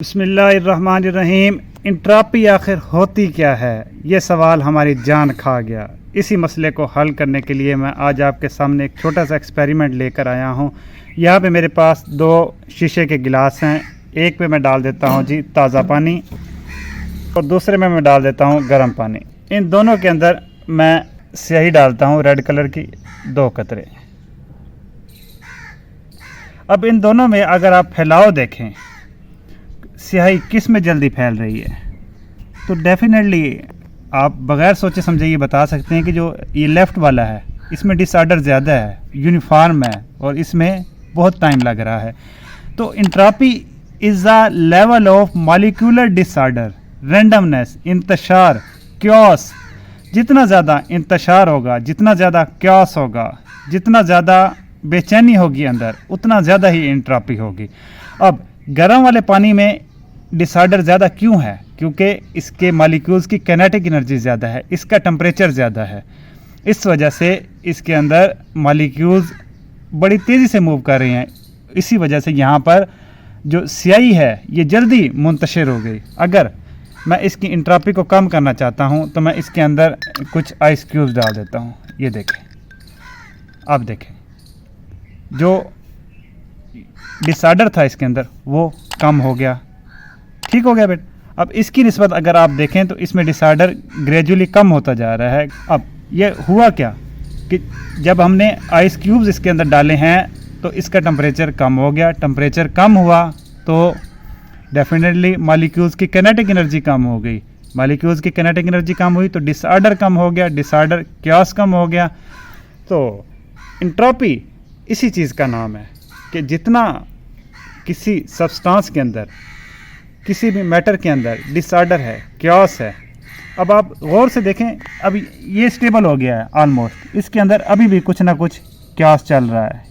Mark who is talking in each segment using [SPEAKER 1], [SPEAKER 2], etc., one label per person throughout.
[SPEAKER 1] बिस्मिल्लाहिर्रहमानिर्रहीम। इंट्रॉपी आखिर होती क्या है, ये सवाल हमारी जान खा गया। इसी मसले को हल करने के लिए मैं आज आपके सामने एक छोटा सा एक्सपेरिमेंट लेकर आया हूँ। यहाँ पे मेरे पास दो शीशे के गिलास हैं। एक पे मैं डाल देता हूँ जी ताज़ा पानी और दूसरे में मैं डाल देता हूँ गर्म पानी। इन दोनों के अंदर मैं स्याही डालता हूँ रेड कलर की 2 कतरे। अब इन दोनों में अगर आप फैलाव देखें, स्याही किस में जल्दी फैल रही है, तो डेफिनेटली आप बग़ैर सोचे समझे ये बता सकते हैं कि जो ये लेफ़्ट वाला है इसमें डिसऑर्डर ज़्यादा है, यूनिफॉर्म है और इसमें बहुत टाइम लग रहा है। तो entropy is a level of molecular disorder, randomness, इंतशार, क्योस। जितना ज़्यादा इंतशार होगा, जितना ज़्यादा क्योस होगा, जितना ज़्यादा बेचैनी होगी अंदर, उतना ज़्यादा ही इंट्रॉपी होगी। अब गर्म वाले पानी में डिसऑर्डर ज़्यादा क्यों है? क्योंकि इसके मॉलिक्यूल्स की काइनेटिक एनर्जी ज़्यादा है, इसका टेम्परेचर ज़्यादा है। इस वजह से इसके अंदर मॉलिक्यूल्स बड़ी तेज़ी से मूव कर रहे हैं। इसी वजह से यहाँ पर जो स्याही है ये जल्दी मुंतशिर हो गई। अगर मैं इसकी इंट्रॉपी को कम करना चाहता हूँ तो मैं इसके अंदर कुछ आइस क्यूब्स डाल देता हूँ। ये देखें, आप देखें, जो डिसऑर्डर था इसके अंदर वो कम हो गया, ठीक हो गया बेट। अब इसकी निस्बत अगर आप देखें तो इसमें डिसऑर्डर ग्रेजुअली कम होता जा रहा है। अब ये हुआ क्या कि जब हमने आइस क्यूब्स इसके अंदर डाले हैं तो इसका टेम्परेचर कम हो गया। टेम्परेचर कम हुआ तो डेफिनेटली मॉलिक्यूल्स की काइनेटिक एनर्जी कम हो गई। मॉलिक्यूल्स की काइनेटिक एनर्जी कम हुई तो डिसऑर्डर कम हो गया, डिसऑर्डर क्योस कम हो गया। तो इंट्रॉपी इसी चीज़ का नाम है कि जितना किसी सब्सटेंस के अंदर, किसी भी मैटर के अंदर डिसऑर्डर है, क्योस है। अब आप गौर से देखें, अब ये स्टेबल हो गया है ऑलमोस्ट, इसके अंदर अभी भी कुछ ना कुछ क्योस चल रहा है।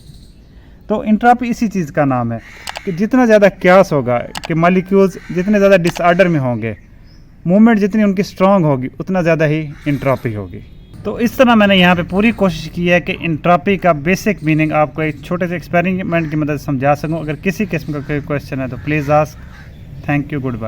[SPEAKER 1] तो इंट्रॉपी इसी चीज़ का नाम है कि जितना ज़्यादा क्योस होगा, कि मॉलिक्यूल्स जितने ज़्यादा डिसऑर्डर में होंगे, मूवमेंट जितनी उनकी स्ट्रॉन्ग होगी, उतना ज़्यादा ही इंट्रॉपी होगी। तो इस तरह मैंने यहाँ पे पूरी कोशिश की है कि इंट्रॉपी का बेसिक मीनिंग आपको एक छोटे से एक्सपेरिमेंट की मदद से समझा सकूँ। अगर किसी किस्म का कोई क्वेश्चन है तो please ask. Thank you, good bye.